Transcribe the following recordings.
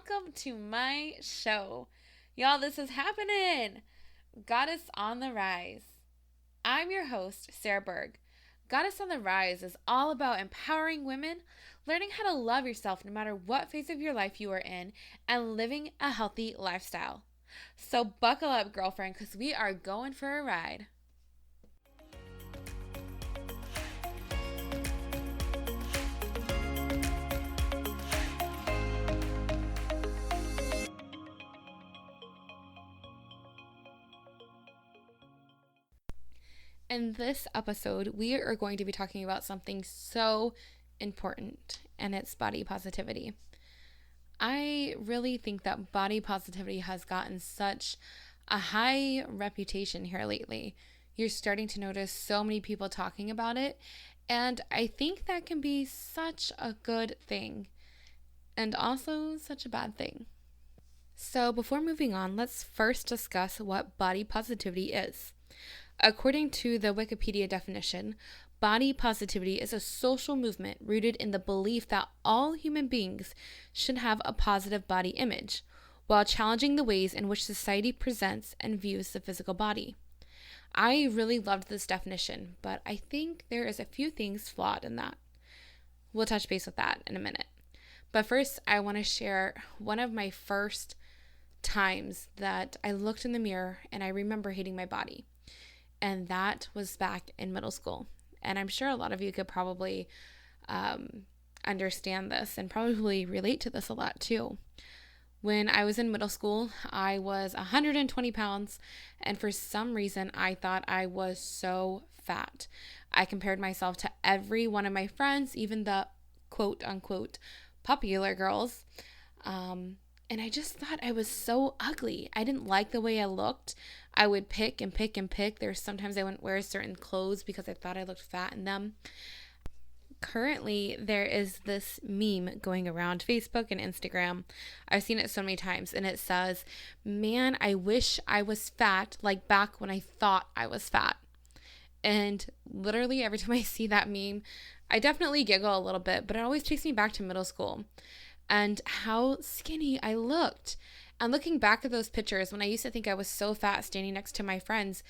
welcome to my show. Y'all, this is happening. Goddess on the Rise. I'm your host, Sarah Berg. Goddess on the Rise is all about empowering women, learning how to love yourself no matter what phase of your life you are in, and living a healthy lifestyle. So buckle up, girlfriend, because we are going for a ride. In this episode, we are going to be talking about something so important, and it's body positivity. I really think that body positivity has gotten such a high reputation here lately. You're starting to notice so many people talking about it, and I think that can be such a good thing and also such a bad thing. So before moving on, let's first discuss what body positivity is. According to the Wikipedia definition, body positivity is a social movement rooted in the belief that all human beings should have a positive body image, while challenging the ways in which society presents and views the physical body. I really loved this definition, but I think there is a few things flawed in that. We'll touch base with that in a minute. But first, I want to share one of my first times that I looked in the mirror and I remember hating my body. And that was back in middle school. And I'm sure a lot of you could probably understand this and probably relate to this a lot too. When I was in middle school, I was 120 pounds. And for some reason, I thought I was so fat. I compared myself to every one of my friends, even the quote unquote popular girls. And I just thought I was so ugly. I didn't like the way I looked. I would pick and pick and pick. There's sometimes I wouldn't wear certain clothes because I thought I looked fat in them. Currently, there is this meme going around Facebook and Instagram. I've seen it so many times, and it says, "Man, I wish I was fat like back when I thought I was fat." And literally every time I see that meme, I definitely giggle a little bit, but it always takes me back to middle school and how skinny I looked. And looking back at those pictures, when I used to think I was so fat standing next to my friends,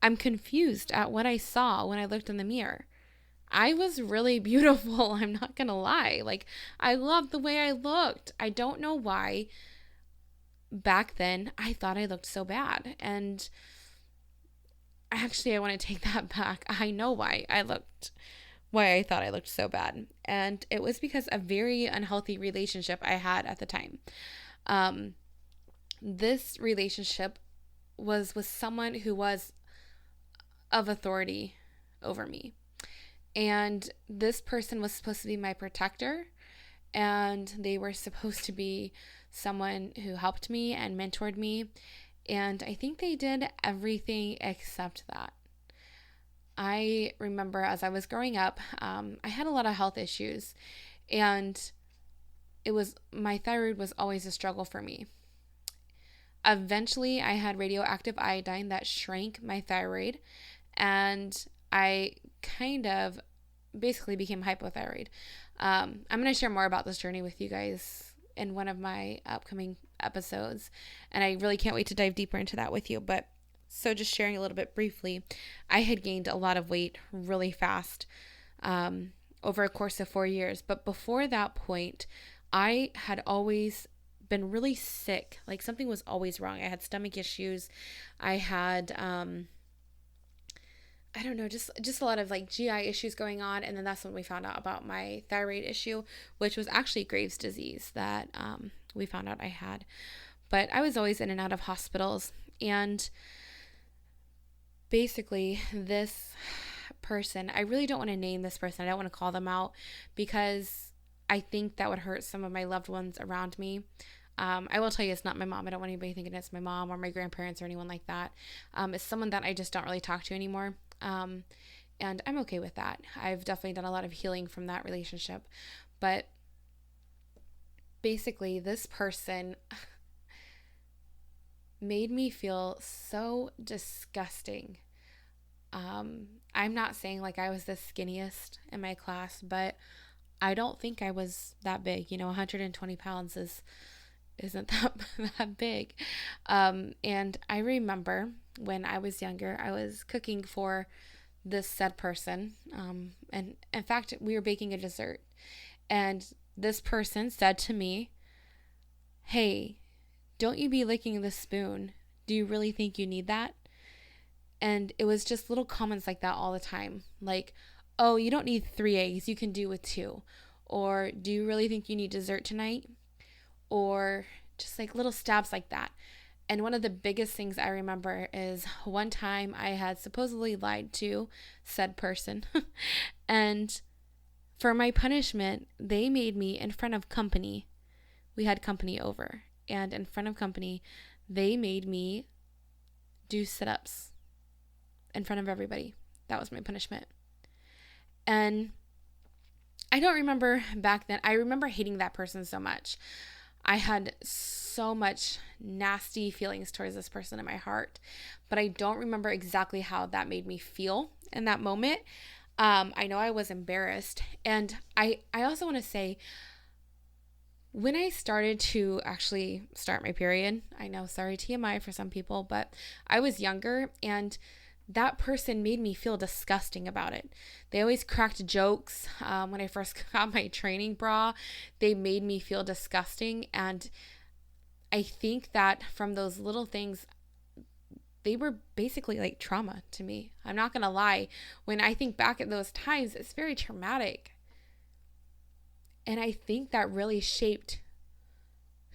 I'm confused at what I saw when I looked in the mirror. I was really beautiful, I'm not gonna lie. Like, I loved the way I looked. I don't know why back then I thought I looked so bad. And actually, I want to take that back. I know why I thought I looked so bad. And it was because a very unhealthy relationship I had at the time. This relationship was with someone who was of authority over me. And this person was supposed to be my protector. And they were supposed to be someone who helped me and mentored me. And I think they did everything except that. I remember as I was growing up, I had a lot of health issues, and my thyroid was always a struggle for me. Eventually, I had radioactive iodine that shrank my thyroid, and I kind of basically became hypothyroid. I'm going to share more about this journey with you guys in one of my upcoming episodes, and I really can't wait to dive deeper into that with you. But so just sharing a little bit briefly, I had gained a lot of weight really fast over a course of 4 years. But before that point, I had always been really sick. Like, something was always wrong. I had stomach issues. I had, I don't know, just a lot of like GI issues going on. And then that's when we found out about my thyroid issue, which was actually Graves' disease that we found out I had. But I was always in and out of hospitals. And basically, this person, I really don't want to name this person. I don't want to call them out because I think that would hurt some of my loved ones around me. I will tell you, it's not my mom. I don't want anybody thinking it's my mom or my grandparents or anyone like that. It's someone that I just don't really talk to anymore. And I'm okay with that. I've definitely done a lot of healing from that relationship. But basically, this person made me feel so disgusting. I'm not saying like I was the skinniest in my class, but I don't think I was that big. 120 pounds isn't that that big. And I remember when I was younger, I was cooking for this said person. And in fact, we were baking a dessert. And this person said to me, "Hey, don't you be licking the spoon. Do you really think you need that?" And it was just little comments like that all the time. Like, "Oh, you don't need 3 eggs. You can do with two." Or, "Do you really think you need dessert tonight?" Or just like little stabs like that. And one of the biggest things I remember is one time I had supposedly lied to said person. And for my punishment, they made me in front of company. We had company over. And in front of company, they made me do sit ups in front of everybody. That was my punishment. And I don't remember back then. I remember hating that person so much. I had so much nasty feelings towards this person in my heart, but I don't remember exactly how that made me feel in that moment. I know I was embarrassed. And I also want to say, when I started to actually start my period, I know, sorry, TMI for some people, but I was younger, and that person made me feel disgusting about it. They always cracked jokes. When I first got my training bra, they made me feel disgusting. And I think that from those little things, they were basically like trauma to me. I'm not going to lie. When I think back at those times, it's very traumatic. And I think that really shaped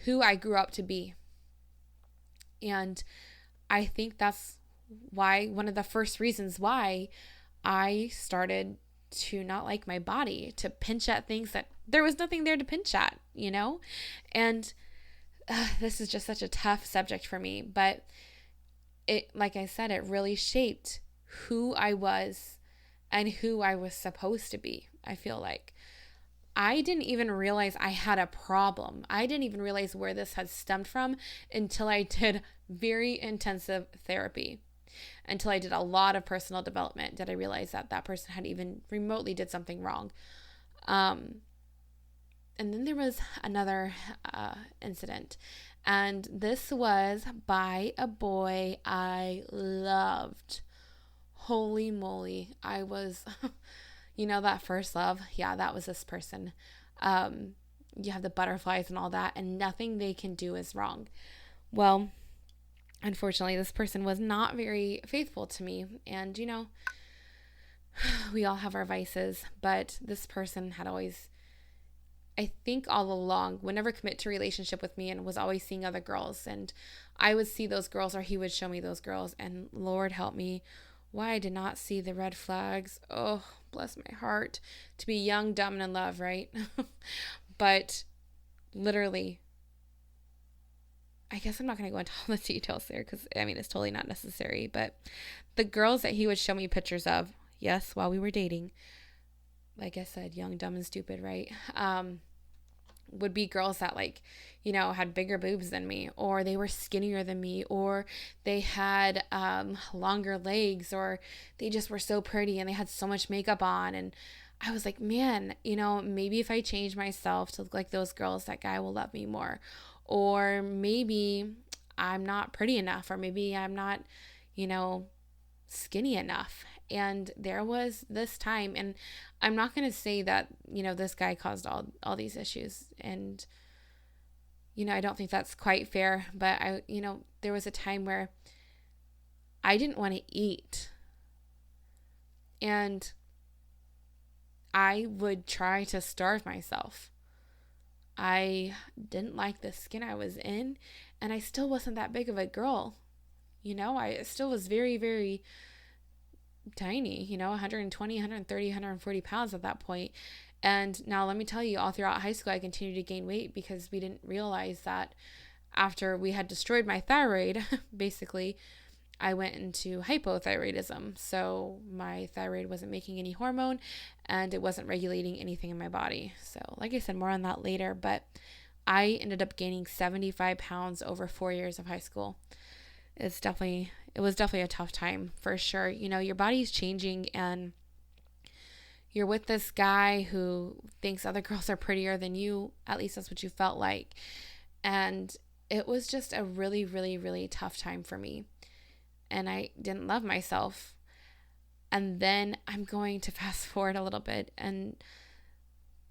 who I grew up to be. And I think that's why, one of the first reasons why I started to not like my body, to pinch at things that there was nothing there to pinch at, And this is just such a tough subject for me, but it, like I said, it really shaped who I was and who I was supposed to be. I feel like I didn't even realize I had a problem. I didn't even realize where this had stemmed from until I did very intensive therapy. Until I did a lot of personal development did I realize that that person had even remotely did something wrong. And then there was another incident. And this was by a boy I loved. Holy moly. I was, that first love. Yeah, that was this person. You have the butterflies and all that, and nothing they can do is wrong. Well, unfortunately, this person was not very faithful to me. And, we all have our vices, but this person had always, I think all along, would never commit to a relationship with me and was always seeing other girls. And I would see those girls, or he would show me those girls. And Lord help me, why I did not see the red flags. Oh, bless my heart. To be young, dumb, and in love, right? But literally, I guess I'm not going to go into all the details there because, it's totally not necessary. But the girls that he would show me pictures of, yes, while we were dating, like I said, young, dumb, and stupid, right? Would be girls that had bigger boobs than me, or they were skinnier than me, or they had longer legs, or they just were so pretty and they had so much makeup on. And I was like, man, maybe if I change myself to look like those girls, that guy will love me more. Or maybe I'm not pretty enough, or maybe I'm not, skinny enough. And there was this time, and I'm not going to say that, this guy caused all these issues. And, I don't think that's quite fair, but there was a time where I didn't want to eat. And I would try to starve myself. I didn't like the skin I was in, and I still wasn't that big of a girl. I still was very, very tiny, 120, 130, 140 pounds at that point. And now let me tell you, all throughout high school, I continued to gain weight because we didn't realize that after we had destroyed my thyroid, basically, I went into hypothyroidism. So my thyroid wasn't making any hormone and it wasn't regulating anything in my body. So like I said, more on that later, but I ended up gaining 75 pounds over 4 years of high school. It was definitely a tough time for sure. Your body's changing and you're with this guy who thinks other girls are prettier than you. At least that's what you felt like. And it was just a really, really, really tough time for me. And I didn't love myself. And then I'm going to fast forward a little bit. And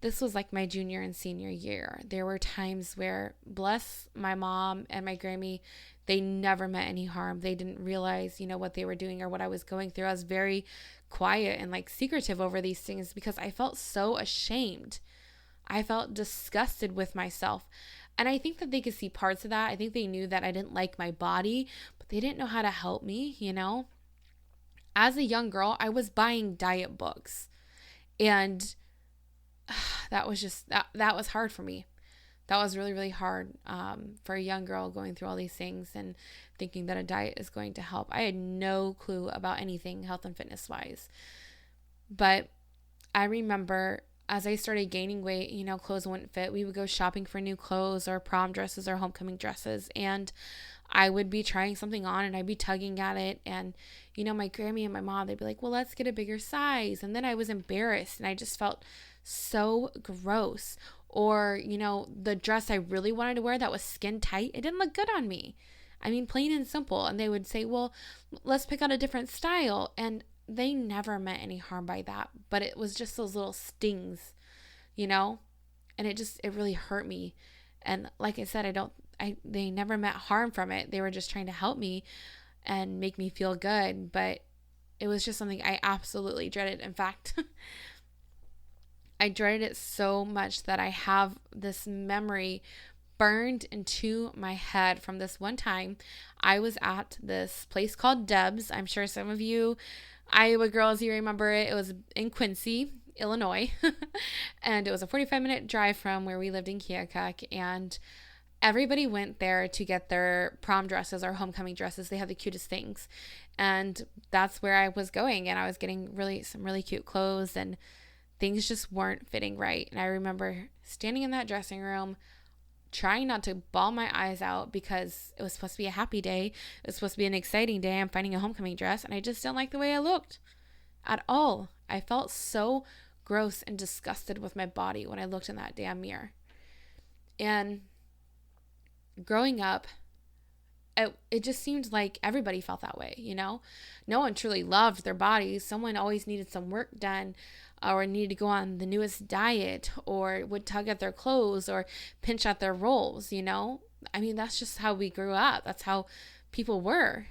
this was like my junior and senior year. There were times where, bless my mom and my Grammy, they never meant any harm. They didn't realize, what they were doing or what I was going through. I was very quiet and like secretive over these things because I felt so ashamed. I felt disgusted with myself. And I think that they could see parts of that. I think they knew that I didn't like my body, but they didn't know how to help me, As a young girl, I was buying diet books. And that was just, that was hard for me. That was really, really hard for a young girl going through all these things and thinking that a diet is going to help. I had no clue about anything health and fitness wise. But I remember as I started gaining weight, clothes wouldn't fit. We would go shopping for new clothes or prom dresses or homecoming dresses. And I would be trying something on and I'd be tugging at it. And, my Grammy and my mom, they'd be like, well, let's get a bigger size. And then I was embarrassed and I just felt so gross. Or, the dress I really wanted to wear that was skin tight, it didn't look good on me. I mean, plain and simple. And they would say, well, let's pick out a different style. And they never meant any harm by that. But it was just those little stings, and it really hurt me. And like I said, they never meant harm from it. They were just trying to help me and make me feel good. But it was just something I absolutely dreaded. In fact, I dreaded it so much that I have this memory burned into my head from this one time. I was at this place called Deb's. I'm sure some of you Iowa girls, you remember it. It was in Quincy, Illinois. And it was a 45-minute drive from where we lived in Keokuk. And everybody went there to get their prom dresses or homecoming dresses. They had the cutest things. And that's where I was going. And I was getting some really cute clothes, and things just weren't fitting right. And I remember standing in that dressing room, trying not to bawl my eyes out because it was supposed to be a happy day. It was supposed to be an exciting day. I'm finding a homecoming dress, and I just didn't like the way I looked at all. I felt so gross and disgusted with my body when I looked in that damn mirror. And growing up, it just seemed like everybody felt that way, No one truly loved their bodies. Someone always needed some work done, or needed to go on the newest diet, or would tug at their clothes or pinch at their rolls, I mean, that's just how we grew up. That's how people were.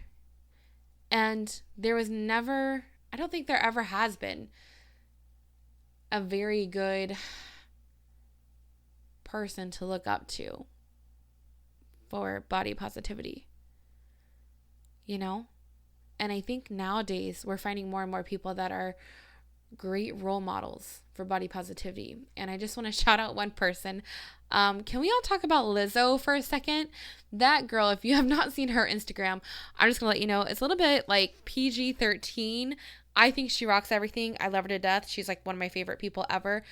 And there was never, I don't think there ever has been a very good person to look up to for body positivity, And I think nowadays we're finding more and more people that are great role models for body positivity. And I just want to shout out one person. Can we all talk about Lizzo for a second? That girl, if you have not seen her Instagram, I'm just gonna let you know, it's a little bit like PG-13. I think she rocks everything. I love her to death. She's like one of my favorite people ever.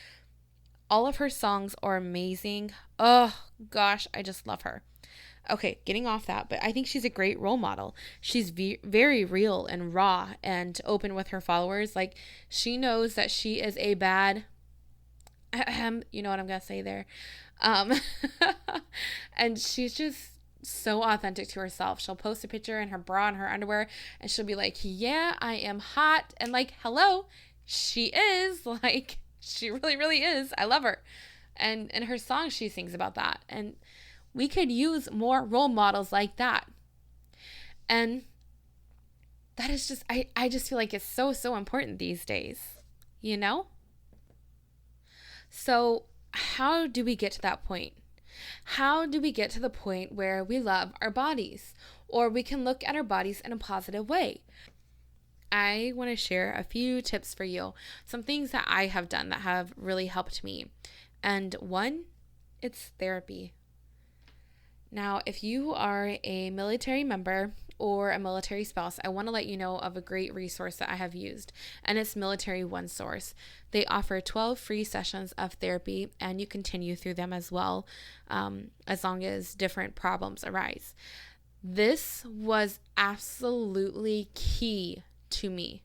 All of her songs are amazing. Oh gosh, I just love her. Okay, getting off that, but I think she's a great role model. She's very real and raw and open with her followers. Like, she knows that she is a bad, you know what I'm going to say there. And she's just so authentic to herself. She'll post a picture in her bra and her underwear, and she'll be like, yeah, I am hot. And like, hello, she is. Like, she really, really is. I love her. And in her song, she sings about that. And we could use more role models like that. And that is just, I just feel like it's so, so important these days, So how do we get to that point? How do we get to the point where we love our bodies, or we can look at our bodies in a positive way? I want to share a few tips for you, some things that I have done that have really helped me. And one, it's therapy. Now, if you are a military member or a military spouse, I want to let you know of a great resource that I have used, and it's Military One Source. They offer 12 free sessions of therapy, and you continue through them as well, as long as different problems arise. This was absolutely key to me.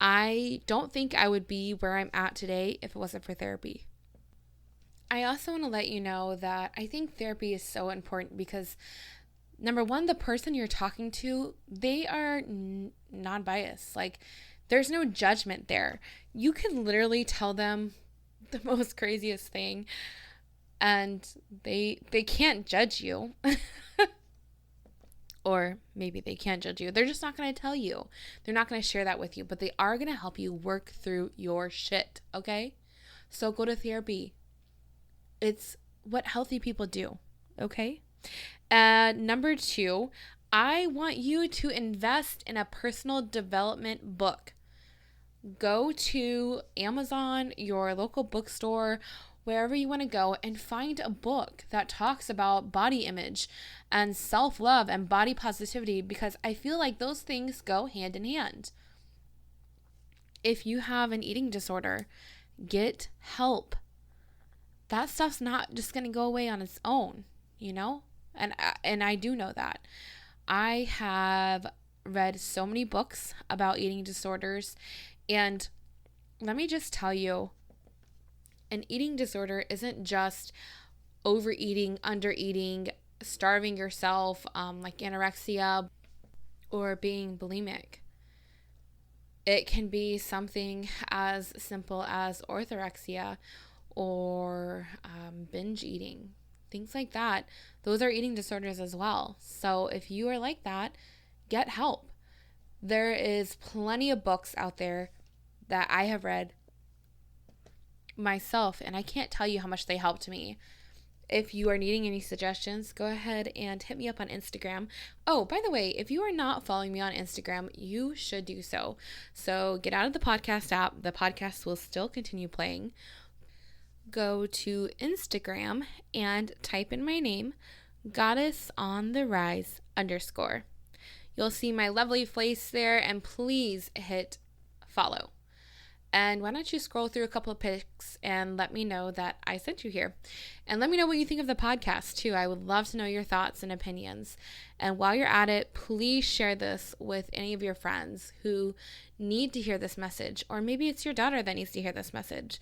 I don't think I would be where I'm at today if it wasn't for therapy. I also want to let you know that I think therapy is so important because number one, the person you're talking to, they are non-biased. Like, there's no judgment there. You can literally tell them the most craziest thing and they can't judge you. Or maybe they can't judge you. They're just not going to tell you. They're not going to share that with you, but they are going to help you work through your shit, okay? So go to therapy. It's what healthy people do, okay? And number 2, I want you to invest in a personal development book. Go to Amazon, your local bookstore, wherever you want to go, and find a book that talks about body image and self-love and body positivity, because I feel like those things go hand in hand. If you have an eating disorder, get help. That stuff's not just going to go away on its own, you know? And I do know that. I have read so many books about eating disorders, and let me just tell you, an eating disorder isn't just overeating, undereating, starving yourself, like anorexia or being bulimic. It can be something as simple as orthorexia or binge eating, things like that. Those are eating disorders as well. So if you are like that, get help. There is plenty of books out there that I have read myself, and I can't tell you how much they helped me. If you are needing any suggestions, go ahead and hit me up on Instagram. Oh, by the way, if you are not following me on Instagram, you should do so. So get out of the podcast app. The podcast will still continue playing. Go to Instagram and type in my name, Goddess on the Rise _ You'll see my lovely face there, and please hit follow. And why don't you scroll through a couple of pics and let me know that I sent you here. And let me know what you think of the podcast too. I would love to know your thoughts and opinions. And while you're at it, please share this with any of your friends who need to hear this message. Or maybe it's your daughter that needs to hear this message.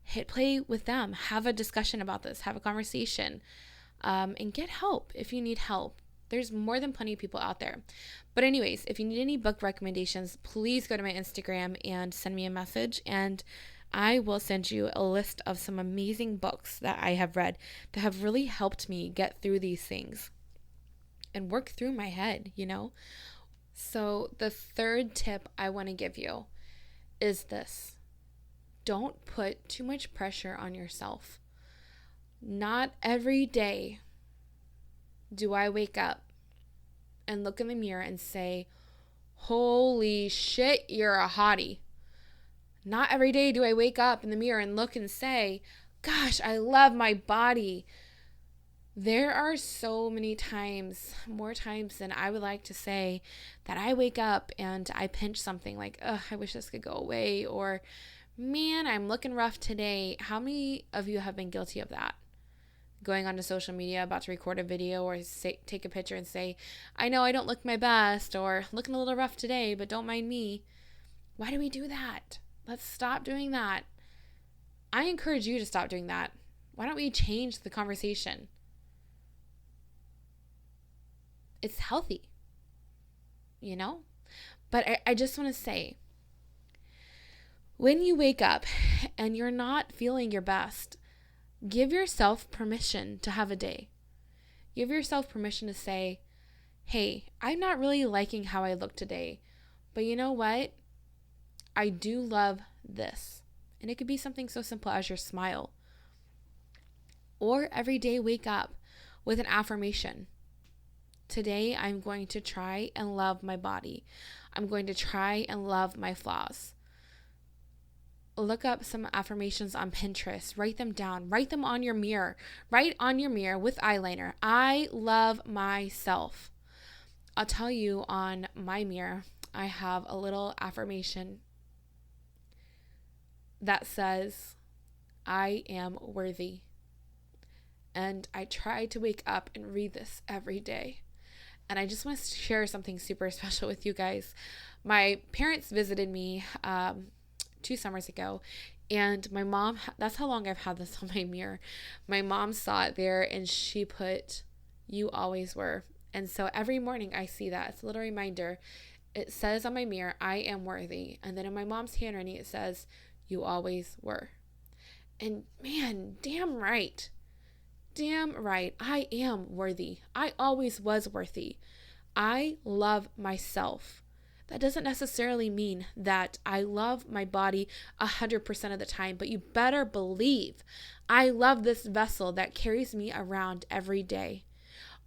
Hit play with them. Have a discussion about this. Have a conversation. And get help if you need help. There's more than plenty of people out there. But anyways, if you need any book recommendations, please go to my Instagram and send me a message, and I will send you a list of some amazing books that I have read that have really helped me get through these things and work through my head, you know? So the third tip I want to give you is this. Don't put too much pressure on yourself. Not every day do I wake up and look in the mirror and say, holy shit, you're a hottie. Not every day do I wake up in the mirror and look and say, gosh, I love my body. There are so many times, more times than I would like to say, that I wake up and I pinch something like, ugh, I wish this could go away, or man, I'm looking rough today. How many of you have been guilty of that? Going onto social media, about to record a video or take a picture and say, I know I don't look my best, or looking a little rough today, but don't mind me. Why do we do that? Let's stop doing that. I encourage you to stop doing that. Why don't we change the conversation? It's healthy, you know? But I just want to say, when you wake up and you're not feeling your best, give yourself permission to have a day. Give yourself permission to say, hey, I'm not really liking how I look today, but you know what? I do love this. And it could be something so simple as your smile. Or every day wake up with an affirmation. Today, I'm going to try and love my body. I'm going to try and love my flaws. Look up some affirmations on Pinterest. Write them down. Write them on your mirror. Write on your mirror with eyeliner. I love myself. I'll tell you, on my mirror, I have a little affirmation that says, I am worthy. And I try to wake up and read this every day. And I just want to share something super special with you guys. My parents visited me 2 summers ago, And my mom, that's how long I've had this on my mirror. My mom saw it there and she put, "You always were." And so every morning I see that. It's a little reminder. It says on my mirror, "I am worthy." And then in my mom's handwriting, it says, "You always were." And man, damn right. Damn right. I am worthy. I always was worthy. I love myself. That doesn't necessarily mean that I love my body 100% of the time, but you better believe I love this vessel that carries me around every day.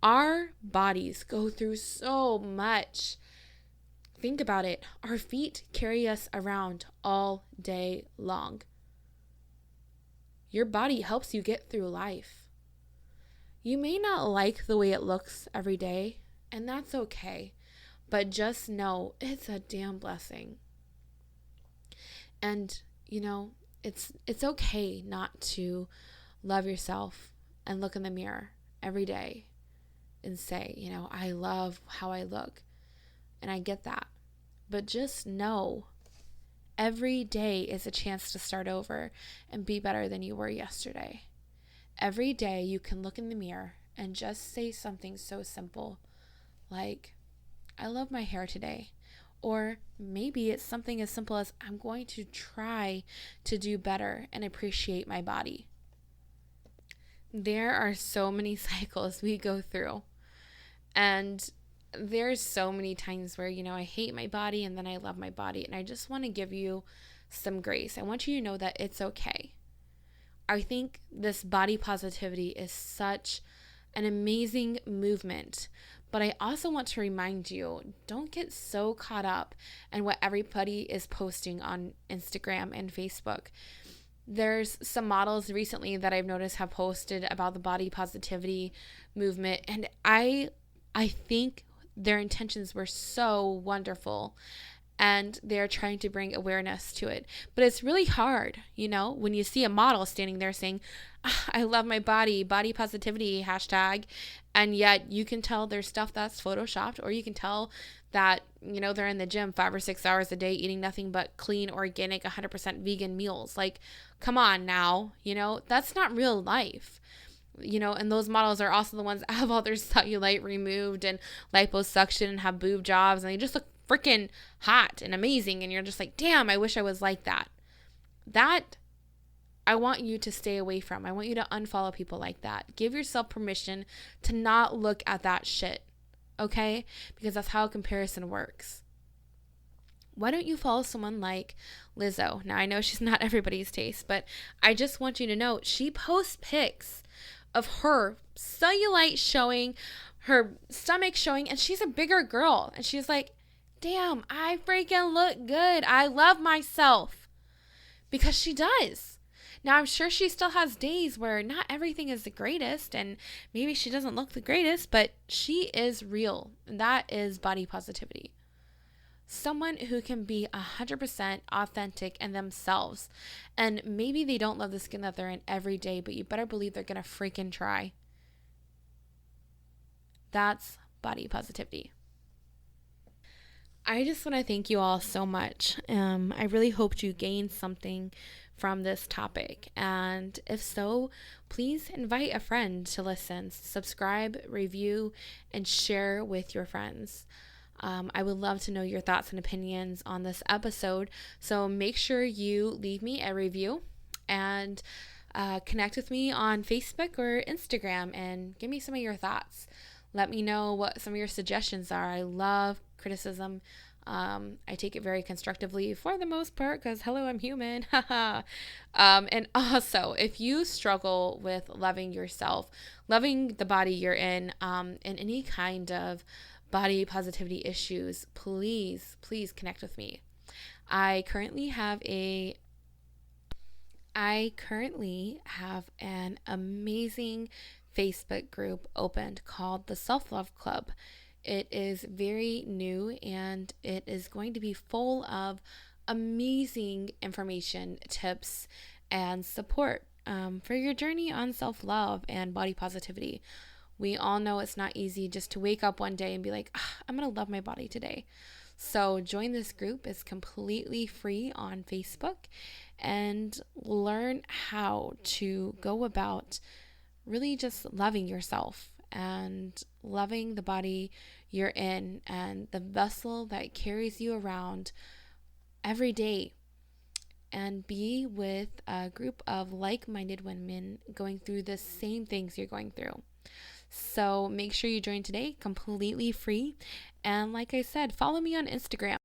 Our bodies go through so much. Think about it. Our feet carry us around all day long. Your body helps you get through life. You may not like the way it looks every day, and that's okay. But just know it's a damn blessing. And, it's okay not to love yourself and look in the mirror every day and say, I love how I look. And I get that. But just know every day is a chance to start over and be better than you were yesterday. Every day you can look in the mirror and just say something so simple like, "I love my hair today." Or maybe it's something as simple as, "I'm going to try to do better and appreciate my body." There are so many cycles we go through. And there's so many times where, I hate my body and then I love my body. And I just want to give you some grace. I want you to know that it's okay. I think this body positivity is such an amazing movement. But I also want to remind you, don't get so caught up in what everybody is posting on Instagram and Facebook. There's some models recently that I've noticed have posted about the body positivity movement, and I think their intentions were so wonderful, and they're trying to bring awareness to it. But it's really hard, when you see a model standing there saying, "I love my body, body positivity, hashtag," and yet you can tell there's stuff that's photoshopped, or you can tell that, they're in the gym 5 or 6 hours a day eating nothing but clean, organic, 100% vegan meals. Like, come on now, that's not real life. And those models are also the ones that have all their cellulite removed and liposuction and have boob jobs, and they just look freaking hot and amazing, and you're just like, damn, I wish I was like that. That I want you to stay away from. I want you to unfollow people like that. Give yourself permission to not look at that shit, okay? Because that's how comparison works. Why don't you follow someone like Lizzo? Now, I know she's not everybody's taste, but I just want you to know she posts pics of her cellulite showing, her stomach showing, and she's a bigger girl. And she's like, damn, I freaking look good. I love myself. Because she does. Now, I'm sure she still has days where not everything is the greatest, and maybe she doesn't look the greatest, but she is real. And that is body positivity. Someone who can be 100% authentic in themselves. And maybe they don't love the skin that they're in every day, but you better believe they're going to freaking try. That's body positivity. I just want to thank you all so much. I really hoped you gained something from this topic. And if so, please invite a friend to listen, subscribe, review, and share with your friends. I would love to know your thoughts and opinions on this episode. So make sure you leave me a review and connect with me on Facebook or Instagram and give me some of your thoughts. Let me know what some of your suggestions are. I love criticism. I take it very constructively for the most part because, hello, I'm human. And also, if you struggle with loving yourself, loving the body you're in any kind of body positivity issues, please connect with me. I currently have an amazing Facebook group opened called the Self-Love Club. It is very new and it is going to be full of amazing information, tips, and support for your journey on self-love and body positivity. We all know it's not easy just to wake up one day and be like, I'm going to love my body today. So join this group. It's completely free on Facebook, and learn how to go about really just loving yourself and loving the body you're in and the vessel that carries you around every day, and be with a group of like-minded women going through the same things you're going through. So make sure you join today, completely free. And like I said, follow me on Instagram.